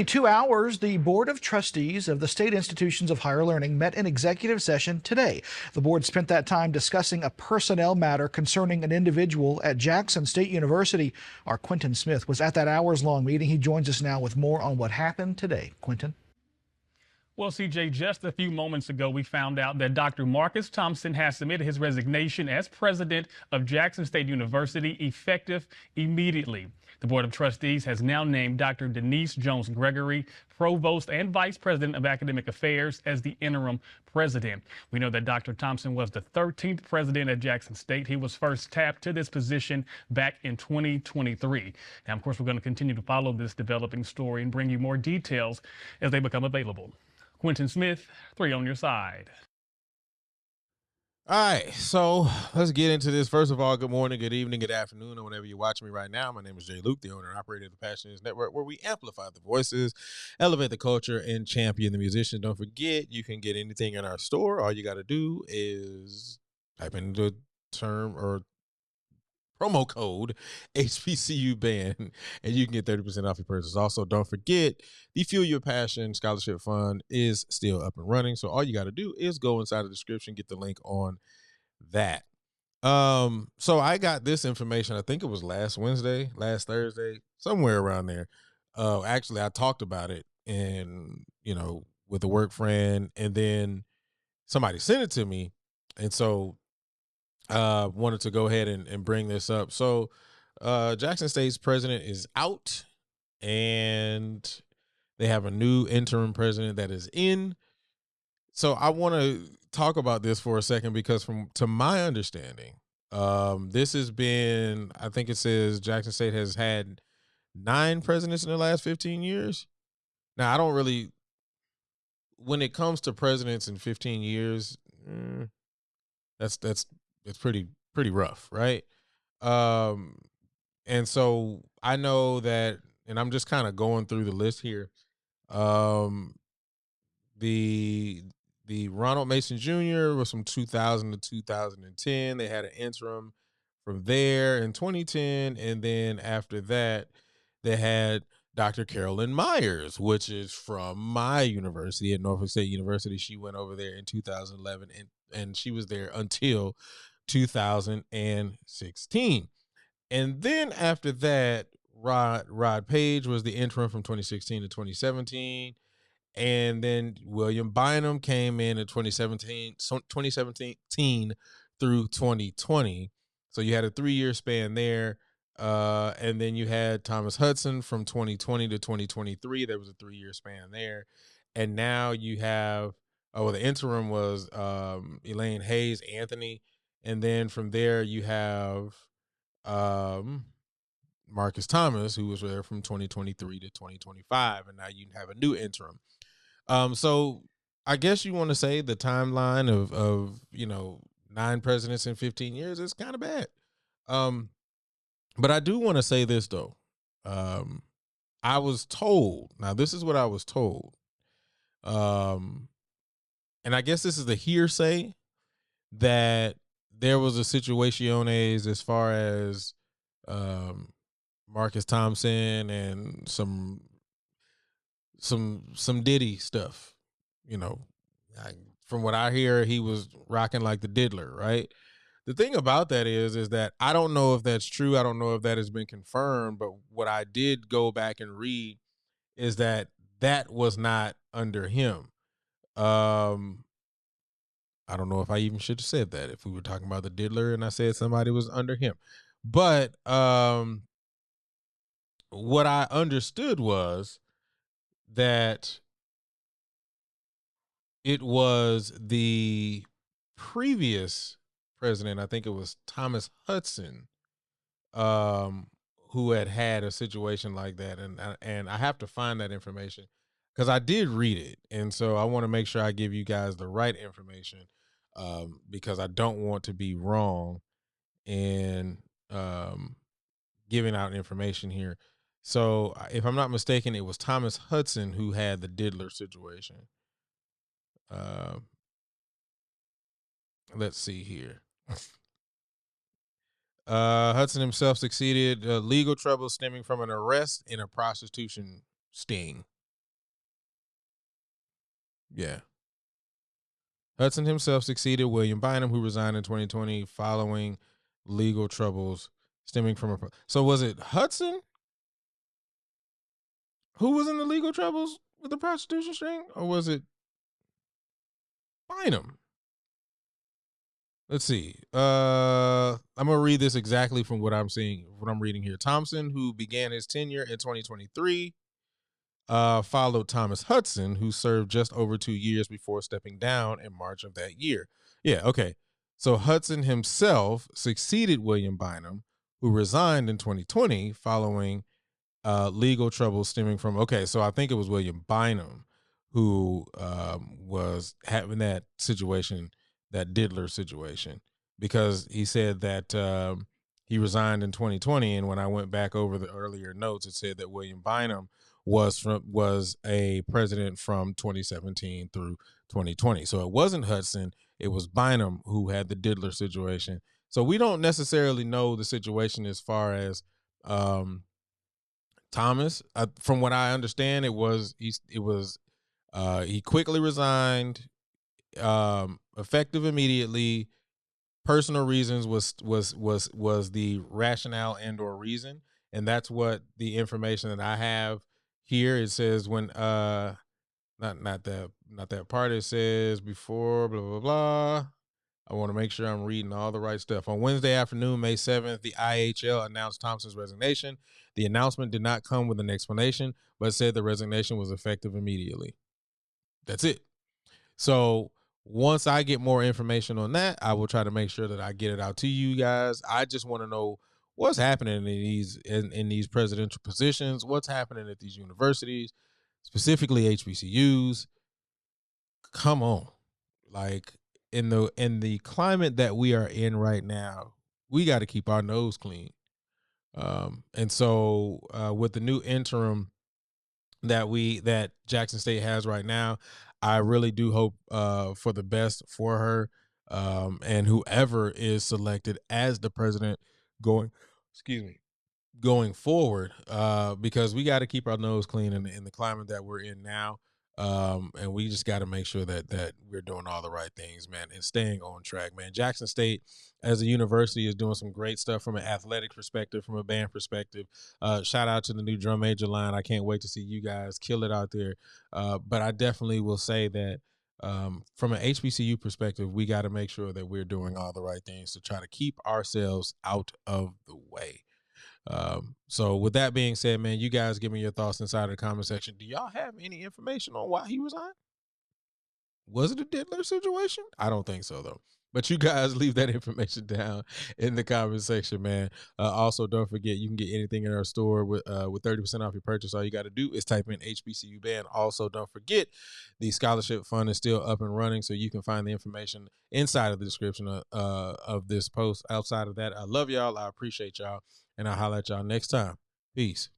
In 2 hours, the Board of Trustees of the State Institutions of Higher Learning met in executive session today. The board spent that time discussing a personnel matter concerning an individual at Jackson State University. Our Quentin Smith was at that hours-long meeting. He joins us now with more on what happened today. Quentin? Well, CJ, just a few moments ago, we found out that Dr. Marcus Thompson has submitted his resignation as president of Jackson State University effective immediately. The Board of Trustees has now named Dr. Denise Jones Gregory, provost and vice president of academic affairs, as the interim president. We know that Dr. Thompson was the 13th president at Jackson State. He was first tapped to this position back in 2023. Now, of course, we're going to continue to follow this developing story and bring you more details as they become available. Quentin Smith, 3 on your side. All right, so let's get into this. First of all, good morning, good evening, good afternoon, or whenever you're watching me right now. My name is Jay Luke, the owner and operator of the Passion News Network, where we amplify the voices, elevate the culture, and champion the musicians. Don't forget, you can get anything in our store. All you got to do is type in the term or promo code HBCU band, and you can get 30% off your purchase. Also, don't forget the Fuel Your Passion Scholarship Fund is still up and running. So all you got to do is go inside the description, get the link on that. So I got this information, I think it was last Thursday, somewhere around there. Actually, I talked about it and, with a work friend, and then somebody sent it to me. And so wanted to go ahead and bring this up. So Jackson State's president is out, and they have a new interim president that is in. So I want to talk about this for a second because to my understanding, this has been, I think it says Jackson State has had 9 presidents in the last 15 years. Now, I don't really, when it comes to presidents in 15 years, it's pretty rough, right? And so I know that, and I'm just kind of going through the list here. The Ronald Mason Jr. was from 2000 to 2010. They had an interim from there in 2010, and then after that, they had Dr. Carolyn Myers, which is from my university at Norfolk State University. She went over there in 2011, and she was there until 2016. And then after that, Rod Page was the interim from 2016 to 2017. And then William Bynum came in 2017 through 2020. So you had a 3-year span there. And then you had Thomas Hudson from 2020 to 2023. There was a 3-year span there. And now you have, the interim was Elaine Hayes Anthony. And then from there you have Marcus Thomas, who was there from 2023 to 2025. And now you have a new interim. So I guess you want to say the timeline of 9 presidents in 15 years is kind of bad. But I do want to say this though. I was told, now this is what I was told. And I guess this is the hearsay, that there was a situationes as far as Marcus Thompson and some Diddy stuff. From what I hear, he was rocking like the diddler, right? The thing about that is that I don't know if that's true. I don't know if that has been confirmed, but what I did go back and read is that was not under him. I don't know if I even should have said that if we were talking about the diddler and I said somebody was under him. But what I understood was that it was the previous president, I think it was Thomas Hudson, who had a situation like that. And I have to find that information because I did read it. And so I want to make sure I give you guys the right information, because I don't want to be wrong in giving out information here. So if I'm not mistaken, it was Thomas Hudson who had the diddler situation. Let's see here. Hudson himself succeeded legal trouble stemming from an arrest in a prostitution sting. Yeah. Hudson himself succeeded William Bynum, who resigned in 2020 following legal troubles stemming from a. So was it Hudson who was in the legal troubles with the prostitution string, or was it Bynum? Let's see. I'm gonna read this exactly from what I'm seeing, what I'm reading here. Thompson, who began his tenure in 2023, followed Thomas Hudson, who served just over 2 years before stepping down in March of that year. Yeah, okay. So Hudson himself succeeded William Bynum, who resigned in 2020 following legal trouble stemming from. Okay, so I think it was William Bynum who was having that situation, that diddler situation, because he said that he resigned in 2020, and when I went back over the earlier notes, it said that William Bynum was a president from 2017 through 2020. So it wasn't Hudson, it was Bynum who had the diddler situation. So we don't necessarily know the situation as far as Thomas. From what I understand, he quickly resigned, effective immediately. Personal reasons was the rationale and or reason, and that's what the information that I have here. It says when not that part. It says before blah blah blah. I want to make sure I'm reading all the right stuff. On Wednesday afternoon, May 7th, the IHL announced Thompson's resignation. The announcement did not come with an explanation, but said the resignation was effective immediately. That's it. So once I get more information on that, I will try to make sure that I get it out to you guys. I just want to know what's happening in these presidential positions, what's happening at these universities, specifically HBCUs. Come on. Like, in the climate that we are in right now, we got to keep our nose clean. And so with the new interim that Jackson State has right now, I really do hope for the best for her, and whoever is selected as the president going, excuse me, going forward, because we got to keep our nose clean in the climate that we're in now. And we just got to make sure that we're doing all the right things, man, and staying on track, man. Jackson State as a university is doing some great stuff from an athletic perspective, from a band perspective. Shout out to the new drum major line. I can't wait to see you guys kill it out there. But I definitely will say that from an HBCU perspective, we got to make sure that we're doing all the right things to try to keep ourselves out of the way. So with that being said, man, you guys give me your thoughts inside of the comment section. Do y'all have any information on why he resigned? Was it a diddler situation? I don't think so, though. But you guys leave that information down in the comment section, man. Also, don't forget, you can get anything in our store with 30% off your purchase. All you got to do is type in HBCU band. Also, don't forget, the scholarship fund is still up and running, so you can find the information inside of the description of this post. Outside of that, I love y'all. I appreciate y'all, and I'll holler at y'all next time. Peace.